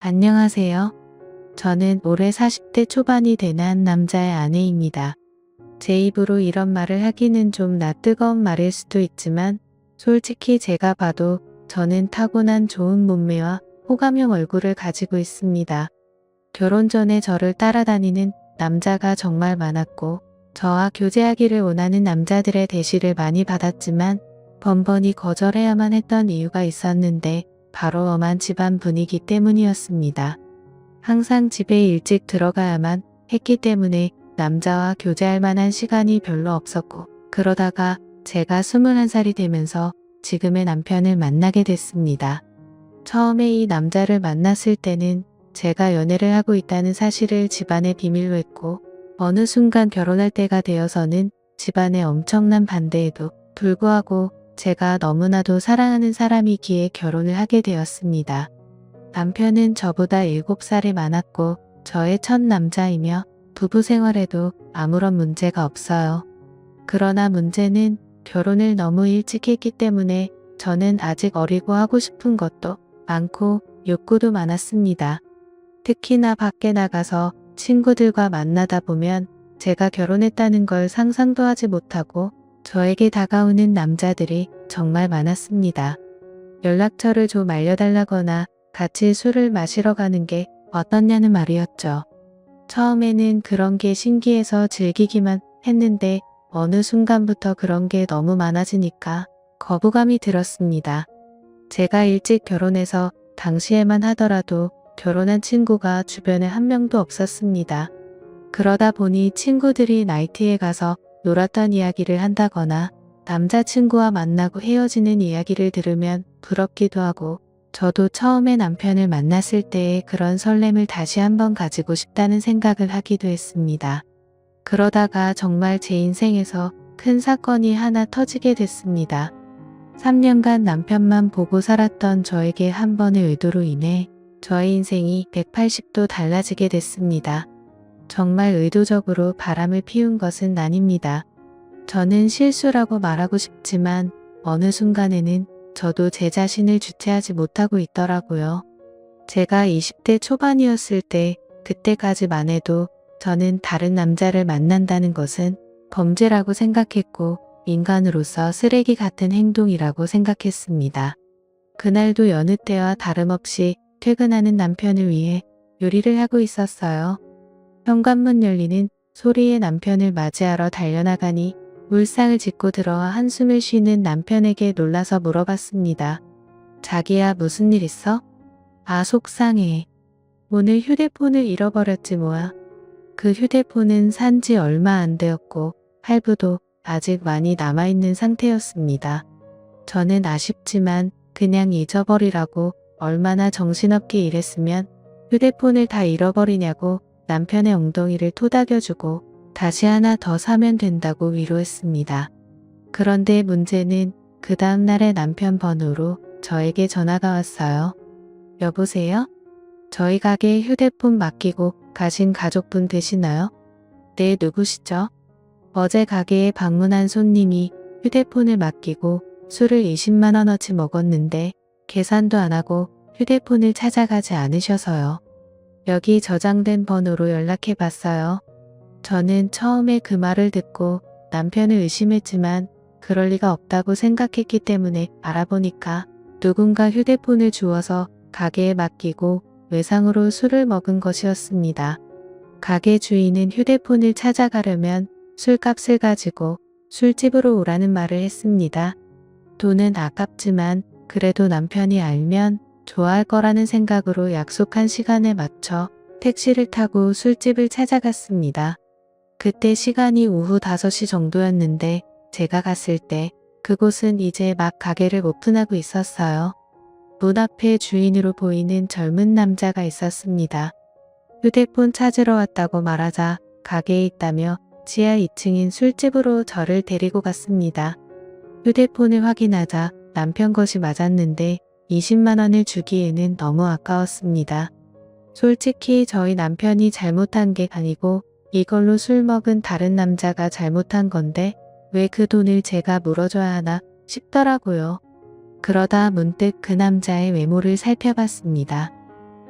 안녕하세요. 저는 올해 40대 초반이 되는 한 남자의 아내입니다. 제 입으로 이런 말을 하기는 좀 뜨거운 말일 수도 있지만 솔직히 제가 봐도 저는 타고난 좋은 몸매와 호감형 얼굴을 가지고 있습니다. 결혼 전에 저를 따라다니는 남자가 정말 많았고 저와 교제하기를 원하는 남자들의 대시를 많이 받았지만 번번이 거절해야만 했던 이유가 있었는데 바로 엄한 집안 분위기 때문이었습니다. 항상 집에 일찍 들어가야만 했기 때문에 남자와 교제할 만한 시간이 별로 없었고 그러다가 제가 21살이 되면서 지금의 남편을 만나게 됐습니다. 처음에 이 남자를 만났을 때는 제가 연애를 하고 있다는 사실을 집안에 비밀로 했고 어느 순간 결혼할 때가 되어서는 집안의 엄청난 반대에도 불구하고 제가 너무나도 사랑하는 사람이기에 결혼을 하게 되었습니다. 남편은 저보다 7살이 많았고 저의 첫 남자이며 부부 생활에도 아무런 문제가 없어요. 그러나 문제는 결혼을 너무 일찍 했기 때문에 저는 아직 어리고 하고 싶은 것도 많고 욕구도 많았습니다. 특히나 밖에 나가서 친구들과 만나다 보면 제가 결혼했다는 걸 상상도 하지 못하고 저에게 다가오는 남자들이 정말 많았습니다. 연락처를 좀 알려달라거나 같이 술을 마시러 가는 게 어떻냐는 말이었죠. 처음에는 그런 게 신기해서 즐기기만 했는데 어느 순간부터 그런 게 너무 많아지니까 거부감이 들었습니다. 제가 일찍 결혼해서 당시에만 하더라도 결혼한 친구가 주변에 한 명도 없었습니다. 그러다 보니 친구들이 나이트에 가서 놀았던 이야기를 한다거나 남자친구와 만나고 헤어지는 이야기를 들으면 부럽기도 하고 저도 처음에 남편을 만났을 때의 그런 설렘을 다시 한번 가지고 싶다는 생각을 하기도 했습니다. 그러다가 정말 제 인생에서 큰 사건이 하나 터지게 됐습니다. 3년간 남편만 보고 살았던 저에게 한 번의 의도로 인해 저의 인생이 180도 달라지게 됐습니다. 정말 의도적으로 바람을 피운 것은 아닙니다. 저는 실수라고 말하고 싶지만 어느 순간에는 저도 제 자신을 주체하지 못하고 있더라고요. 제가 20대 초반이었을 때 그때까지만 해도 저는 다른 남자를 만난다는 것은 범죄라고 생각했고 인간으로서 쓰레기 같은 행동이라고 생각했습니다. 그날도 여느 때와 다름없이 퇴근하는 남편을 위해 요리를 하고 있었어요. 현관문 열리는 소리에 남편을 맞이하러 달려나가니 울상을 짚고 들어와 한숨을 쉬는 남편에게 놀라서 물어봤습니다. 자기야, 무슨 일 있어? 아, 속상해. 오늘 휴대폰을 잃어버렸지 뭐야. 그 휴대폰은 산지 얼마 안 되었고 할부도 아직 많이 남아있는 상태였습니다. 저는 아쉽지만 그냥 잊어버리라고 얼마나 정신없게 일했으면 휴대폰을 다 잃어버리냐고 남편의 엉덩이를 토닥여주고 다시 하나 더 사면 된다고 위로했습니다. 그런데 문제는 그 다음날에 남편 번호로 저에게 전화가 왔어요. 여보세요? 저희 가게에 휴대폰 맡기고 가신 가족분 되시나요? 네, 누구시죠? 어제 가게에 방문한 손님이 휴대폰을 맡기고 술을 20만원어치 먹었는데 계산도 안 하고 휴대폰을 찾아가지 않으셔서요. 여기 저장된 번호로 연락해 봤어요. 저는 처음에 그 말을 듣고 남편을 의심했지만 그럴 리가 없다고 생각했기 때문에 알아보니까 누군가 휴대폰을 주워서 가게에 맡기고 외상으로 술을 먹은 것이었습니다. 가게 주인은 휴대폰을 찾아가려면 술값을 가지고 술집으로 오라는 말을 했습니다. 돈은 아깝지만 그래도 남편이 알면 좋아할 거라는 생각으로 약속한 시간에 맞춰 택시를 타고 술집을 찾아갔습니다. 그때 시간이 오후 5시 정도였는데 제가 갔을 때 그곳은 이제 막 가게를 오픈하고 있었어요. 문 앞에 주인으로 보이는 젊은 남자가 있었습니다. 휴대폰 찾으러 왔다고 말하자 가게에 있다며 지하 2층인 술집으로 저를 데리고 갔습니다. 휴대폰을 확인하자 남편 것이 맞았는데 20만원을 주기에는 너무 아까웠습니다. 솔직히 저희 남편이 잘못한 게 아니고 이걸로 술 먹은 다른 남자가 잘못한 건데 왜 그 돈을 제가 물어줘야 하나 싶더라고요. 그러다 문득 그 남자의 외모를 살펴봤습니다.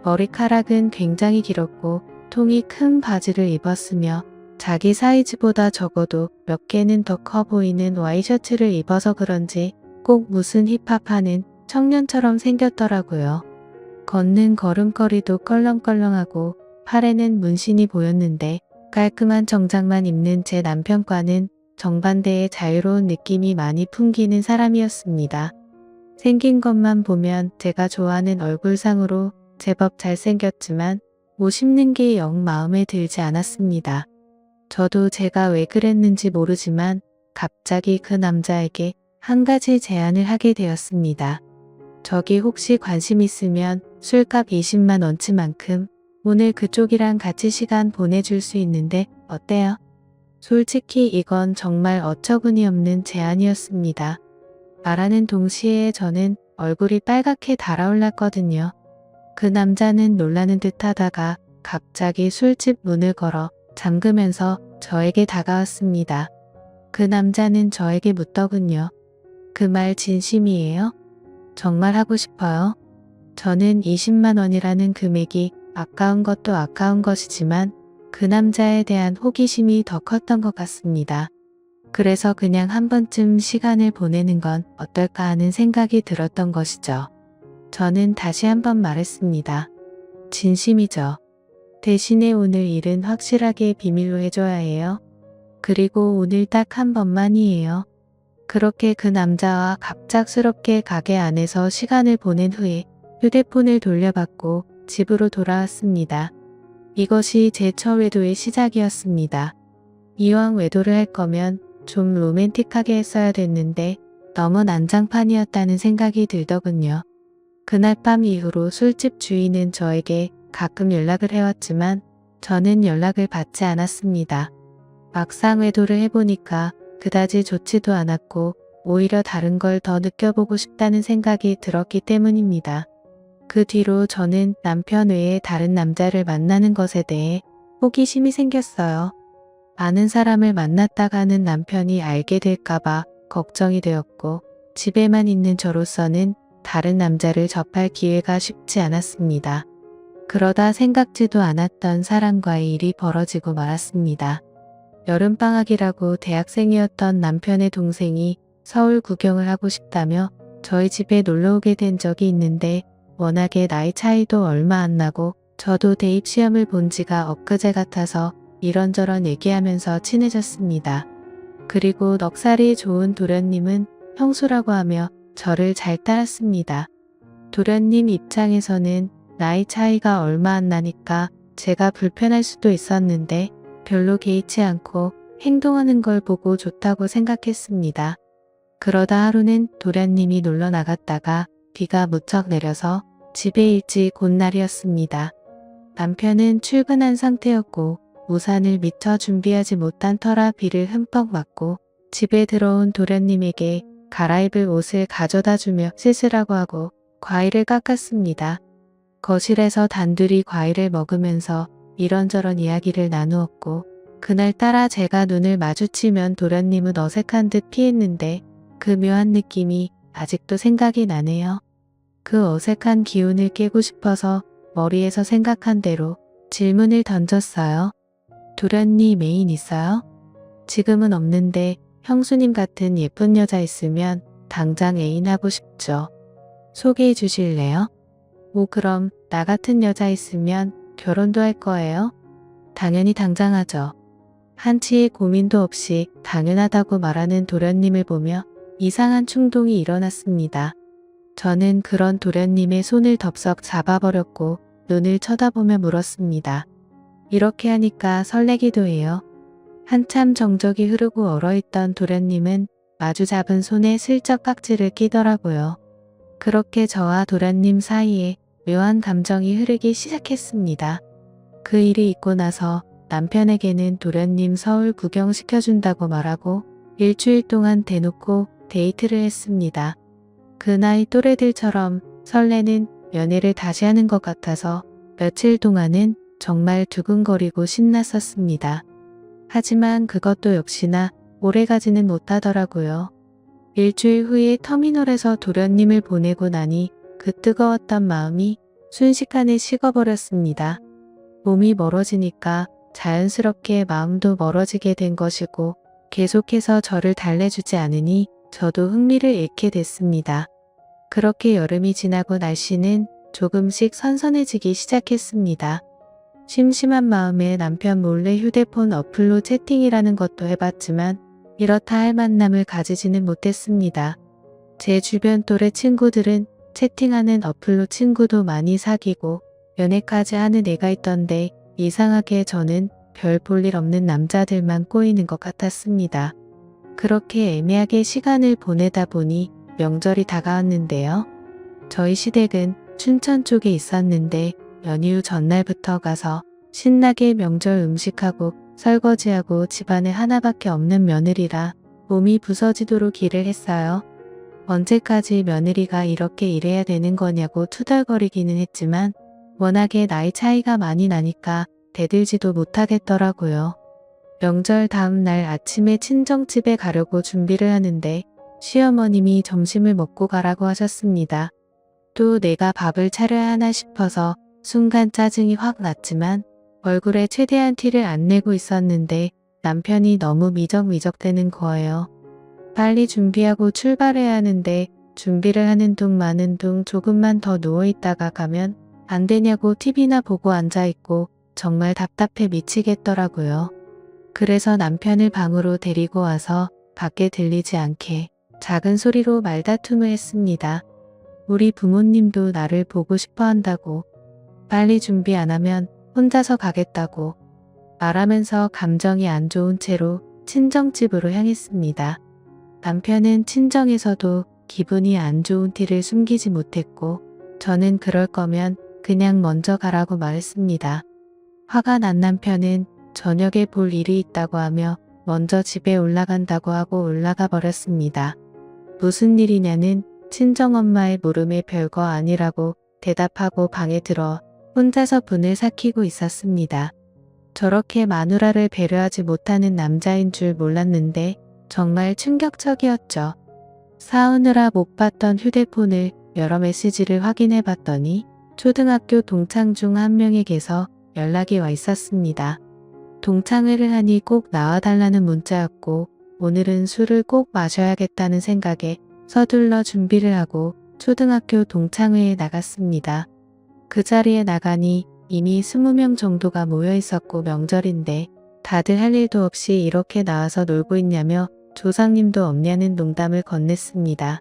머리카락은 굉장히 길었고 통이 큰 바지를 입었으며 자기 사이즈보다 적어도 몇 개는 더 커 보이는 와이셔츠를 입어서 그런지 꼭 무슨 힙합하는 청년처럼 생겼더라고요. 걷는 걸음걸이도 껄렁껄렁하고 팔에는 문신이 보였는데 깔끔한 정장만 입는 제 남편과는 정반대의 자유로운 느낌이 많이 풍기는 사람이었습니다. 생긴 것만 보면 제가 좋아하는 얼굴상으로 제법 잘생겼지만 옷 입는 게 영 마음에 들지 않았습니다. 저도 제가 왜 그랬는지 모르지만 갑자기 그 남자에게 한 가지 제안을 하게 되었습니다. 저기 혹시 관심 있으면 술값 20만 원치만큼 오늘 그쪽이랑 같이 시간 보내줄 수 있는데 어때요? 솔직히 이건 정말 어처구니 없는 제안이었습니다. 말하는 동시에 저는 얼굴이 빨갛게 달아올랐거든요. 그 남자는 놀라는 듯 하다가 갑자기 술집 문을 걸어 잠그면서 저에게 다가왔습니다. 그 남자는 저에게 묻더군요. 그 말 진심이에요? 정말 하고 싶어요? 저는 20만 원이라는 금액이 아까운 것도 아까운 것이지만 그 남자에 대한 호기심이 더 컸던 것 같습니다. 그래서 그냥 한 번쯤 시간을 보내는 건 어떨까 하는 생각이 들었던 것이죠. 저는 다시 한번 말했습니다. 진심이죠. 대신에 오늘 일은 확실하게 비밀로 해줘야 해요. 그리고 오늘 딱 한 번만이에요. 그렇게 그 남자와 갑작스럽게 가게 안에서 시간을 보낸 후에 휴대폰을 돌려받고 집으로 돌아왔습니다. 이것이 제 첫 외도의 시작이었습니다. 이왕 외도를 할 거면 좀 로맨틱하게 했어야 됐는데 너무 난장판이었다는 생각이 들더군요. 그날 밤 이후로 술집 주인은 저에게 가끔 연락을 해왔지만 저는 연락을 받지 않았습니다. 막상 외도를 해보니까 그다지 좋지도 않았고 오히려 다른 걸 더 느껴보고 싶다는 생각이 들었기 때문입니다. 그 뒤로 저는 남편 외에 다른 남자를 만나는 것에 대해 호기심이 생겼어요. 많은 사람을 만났다가는 남편이 알게 될까봐 걱정이 되었고 집에만 있는 저로서는 다른 남자를 접할 기회가 쉽지 않았습니다. 그러다 생각지도 않았던 사람과의 일이 벌어지고 말았습니다. 여름방학이라고 대학생이었던 남편의 동생이 서울 구경을 하고 싶다며 저희 집에 놀러오게 된 적이 있는데 워낙에 나이 차이도 얼마 안 나고 저도 대입시험을 본 지가 엊그제 같아서 이런저런 얘기하면서 친해졌습니다. 그리고 넉살이 좋은 도련님은 형수라고 하며 저를 잘 따랐습니다. 도련님 입장에서는 나이 차이가 얼마 안 나니까 제가 불편할 수도 있었는데 별로 개의치 않고 행동하는 걸 보고 좋다고 생각했습니다. 그러다 하루는 도련님이 놀러 나갔다가 비가 무척 내려서 집에 일찍 온 날이었습니다. 남편은 출근한 상태였고 우산을 미처 준비하지 못한 터라 비를 흠뻑 맞고 집에 들어온 도련님에게 갈아입을 옷을 가져다 주며 씻으라고 하고 과일을 깎았습니다. 거실에서 단둘이 과일을 먹으면서 이런저런 이야기를 나누었고 그날따라 제가 눈을 마주치면 도련님은 어색한 듯 피했는데 그 묘한 느낌이 아직도 생각이 나네요. 그 어색한 기운을 깨고 싶어서 머리에서 생각한 대로 질문을 던졌어요. 도련님 애인 있어요? 지금은 없는데 형수님 같은 예쁜 여자 있으면 당장 애인하고 싶죠. 소개해 주실래요? 그럼 나 같은 여자 있으면 결혼도 할 거예요? 당연히 당장 하죠. 한치의 고민도 없이 당연하다고 말하는 도련님을 보며 이상한 충동이 일어났습니다. 저는 그런 도련님의 손을 덥석 잡아버렸고 눈을 쳐다보며 물었습니다. 이렇게 하니까 설레기도 해요. 한참 정적이 흐르고 얼어있던 도련님은 마주 잡은 손에 슬쩍 깍지를 끼더라고요. 그렇게 저와 도련님 사이에 묘한 감정이 흐르기 시작했습니다. 그 일이 있고 나서 남편에게는 도련님 서울 구경시켜준다고 말하고 일주일 동안 대놓고 데이트를 했습니다. 그 나이 또래들처럼 설레는 연애를 다시 하는 것 같아서 며칠 동안은 정말 두근거리고 신났었습니다. 하지만 그것도 역시나 오래가지는 못하더라고요. 일주일 후에 터미널에서 도련님을 보내고 나니 그 뜨거웠던 마음이 순식간에 식어버렸습니다. 몸이 멀어지니까 자연스럽게 마음도 멀어지게 된 것이고 계속해서 저를 달래주지 않으니 저도 흥미를 잃게 됐습니다. 그렇게 여름이 지나고 날씨는 조금씩 선선해지기 시작했습니다. 심심한 마음에 남편 몰래 휴대폰 어플로 채팅이라는 것도 해봤지만 이렇다 할 만남을 가지지는 못했습니다. 제 주변 또래 친구들은 채팅하는 어플로 친구도 많이 사귀고 연애까지 하는 애가 있던데 이상하게 저는 별 볼 일 없는 남자들만 꼬이는 것 같았습니다. 그렇게 애매하게 시간을 보내다 보니 명절이 다가왔는데요. 저희 시댁은 춘천 쪽에 있었는데 연휴 전날부터 가서 신나게 명절 음식하고 설거지하고 집안에 하나밖에 없는 며느리라 몸이 부서지도록 일을 했어요. 언제까지 며느리가 이렇게 일해야 되는 거냐고 투덜거리기는 했지만 워낙에 나이 차이가 많이 나니까 대들지도 못하겠더라고요. 명절 다음 날 아침에 친정집에 가려고 준비를 하는데 시어머님이 점심을 먹고 가라고 하셨습니다. 또 내가 밥을 차려야 하나 싶어서 순간 짜증이 확 났지만 얼굴에 최대한 티를 안 내고 있었는데 남편이 너무 미적미적대는 거예요. 빨리 준비하고 출발해야 하는데 준비를 하는 둥 마는 둥 조금만 더 누워있다가 가면 안 되냐고 TV나 보고 앉아있고 정말 답답해 미치겠더라고요. 그래서 남편을 방으로 데리고 와서 밖에 들리지 않게 작은 소리로 말다툼을 했습니다. 우리 부모님도 나를 보고 싶어 한다고, 빨리 준비 안 하면 혼자서 가겠다고 말하면서 감정이 안 좋은 채로 친정집으로 향했습니다. 남편은 친정에서도 기분이 안 좋은 티를 숨기지 못했고 저는 그럴 거면 그냥 먼저 가라고 말했습니다. 화가 난 남편은 저녁에 볼 일이 있다고 하며 먼저 집에 올라간다고 하고 올라가 버렸습니다. 무슨 일이냐는 친정엄마의 물음에 별거 아니라고 대답하고 방에 들어 혼자서 분을 삭히고 있었습니다. 저렇게 마누라를 배려하지 못하는 남자인 줄 몰랐는데 정말 충격적이었죠. 싸우느라 못 봤던 휴대폰을 여러 메시지를 확인해 봤더니 초등학교 동창 중 한 명에게서 연락이 와 있었습니다. 동창회를 하니 꼭 나와달라는 문자였고 오늘은 술을 꼭 마셔야겠다는 생각에 서둘러 준비를 하고 초등학교 동창회에 나갔습니다. 그 자리에 나가니 이미 20명 정도가 모여 있었고 명절인데 다들 할 일도 없이 이렇게 나와서 놀고 있냐며 조상님도 없냐는 농담을 건넸습니다.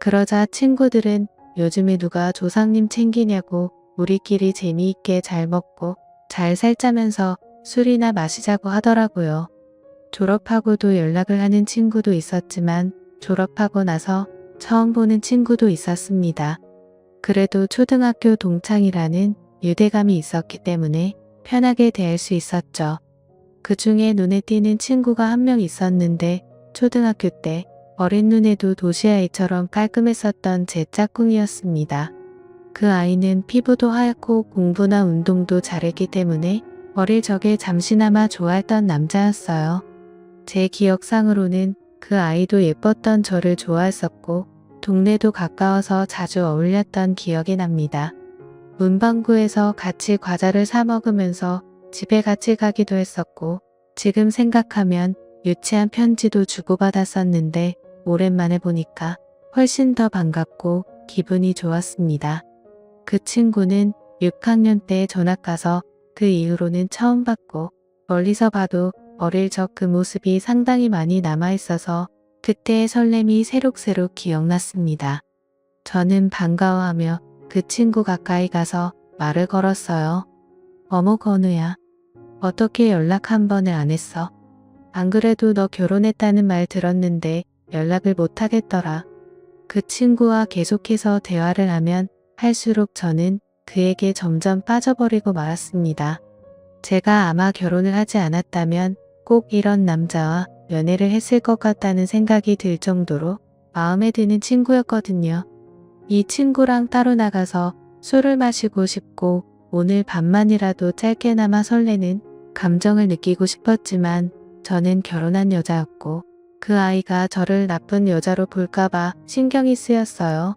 그러자 친구들은 요즘에 누가 조상님 챙기냐고 우리끼리 재미있게 잘 먹고 잘 살자면서 술이나 마시자고 하더라고요. 졸업하고도 연락을 하는 친구도 있었지만 졸업하고 나서 처음 보는 친구도 있었습니다. 그래도 초등학교 동창이라는 유대감이 있었기 때문에 편하게 대할 수 있었죠. 그 중에 눈에 띄는 친구가 한 명 있었는데 초등학교 때 어린 눈에도 도시아이처럼 깔끔했었던 제 짝꿍이었습니다. 그 아이는 피부도 하얗고 공부나 운동도 잘했기 때문에 어릴 적에 잠시나마 좋아했던 남자였어요. 제 기억상으로는 그 아이도 예뻤던 저를 좋아했었고 동네도 가까워서 자주 어울렸던 기억이 납니다. 문방구에서 같이 과자를 사 먹으면서 집에 같이 가기도 했었고 지금 생각하면 유치한 편지도 주고받았었는데 오랜만에 보니까 훨씬 더 반갑고 기분이 좋았습니다. 그 친구는 6학년 때 전학 가서 그 이후로는 처음 봤고 멀리서 봐도 어릴 적 그 모습이 상당히 많이 남아있어서 그때의 설렘이 새록새록 기억났습니다. 저는 반가워하며 그 친구 가까이 가서 말을 걸었어요. 어머 건우야. 어떻게 연락 한 번을 안 했어? 안 그래도 너 결혼했다는 말 들었는데 연락을 못 하겠더라. 그 친구와 계속해서 대화를 하면 할수록 저는 그에게 점점 빠져버리고 말았습니다. 제가 아마 결혼을 하지 않았다면 꼭 이런 남자와 연애를 했을 것 같다는 생각이 들 정도로 마음에 드는 친구였거든요. 이 친구랑 따로 나가서 술을 마시고 싶고 오늘 밤만이라도 짧게나마 설레는 감정을 느끼고 싶었지만 저는 결혼한 여자였고 그 아이가 저를 나쁜 여자로 볼까봐 신경이 쓰였어요.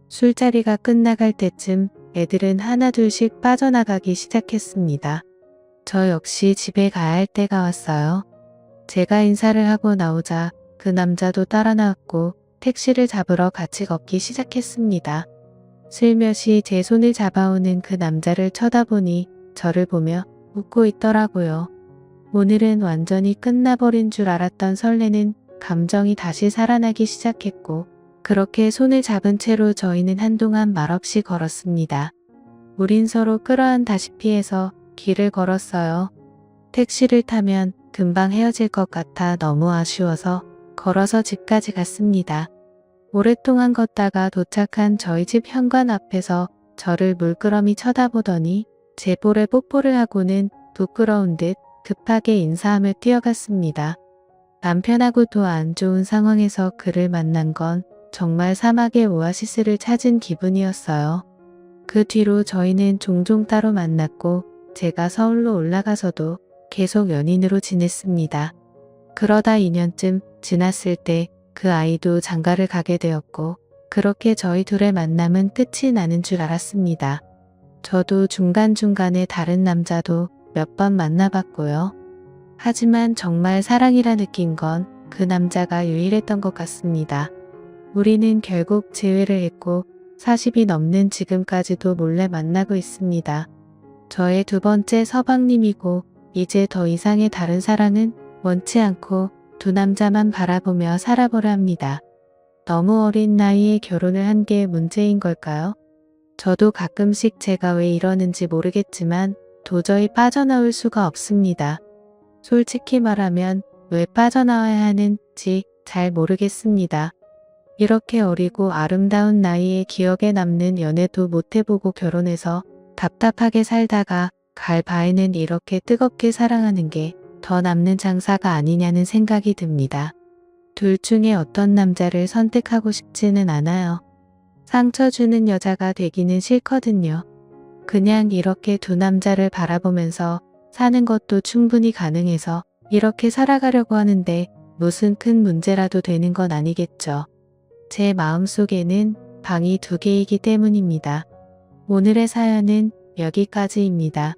술자리가 끝나갈 때쯤 애들은 하나둘씩 빠져나가기 시작했습니다. 저 역시 집에 가야 할 때가 왔어요. 제가 인사를 하고 나오자 그 남자도 따라 나왔고 택시를 잡으러 같이 걷기 시작했습니다. 슬며시 제 손을 잡아오는 그 남자를 쳐다보니 저를 보며 웃고 있더라고요. 오늘은 완전히 끝나버린 줄 알았던 설레는 감정이 다시 살아나기 시작했고 그렇게 손을 잡은 채로 저희는 한동안 말없이 걸었습니다. 우린 서로 끌어안다시피 해서 길을 걸었어요. 택시를 타면 금방 헤어질 것 같아 너무 아쉬워서 걸어서 집까지 갔습니다. 오랫동안 걷다가 도착한 저희 집 현관 앞에서 저를 물끄러미 쳐다보더니 제 볼에 뽀뽀를 하고는 부끄러운 듯 급하게 인사하며 뛰어갔습니다. 남편하고도 안 좋은 상황에서 그를 만난 건 정말 사막의 오아시스를 찾은 기분이었어요. 그 뒤로 저희는 종종 따로 만났고 제가 서울로 올라가서도 계속 연인으로 지냈습니다. 그러다 2년쯤 지났을 때 그 아이도 장가를 가게 되었고 그렇게 저희 둘의 만남은 끝이 나는 줄 알았습니다. 저도 중간중간에 다른 남자도 몇 번 만나봤고요. 하지만 정말 사랑이라 느낀 건 그 남자가 유일했던 것 같습니다. 우리는 결국 재회를 했고 40이 넘는 지금까지도 몰래 만나고 있습니다. 저의 두 번째 서방님이고 이제 더 이상의 다른 사랑은 원치 않고 두 남자만 바라보며 살아보려 합니다. 너무 어린 나이에 결혼을 한 게 문제인 걸까요? 저도 가끔씩 제가 왜 이러는지 모르겠지만 도저히 빠져나올 수가 없습니다. 솔직히 말하면 왜 빠져나와야 하는지 잘 모르겠습니다. 이렇게 어리고 아름다운 나이에 기억에 남는 연애도 못해보고 결혼해서 답답하게 살다가 갈 바에는 이렇게 뜨겁게 사랑하는 게 더 남는 장사가 아니냐는 생각이 듭니다. 둘 중에 어떤 남자를 선택하고 싶지는 않아요. 상처 주는 여자가 되기는 싫거든요. 그냥 이렇게 두 남자를 바라보면서 사는 것도 충분히 가능해서 이렇게 살아가려고 하는데 무슨 큰 문제라도 되는 건 아니겠죠. 제 마음속에는 방이 2개이기 때문입니다. 오늘의 사연은 여기까지입니다.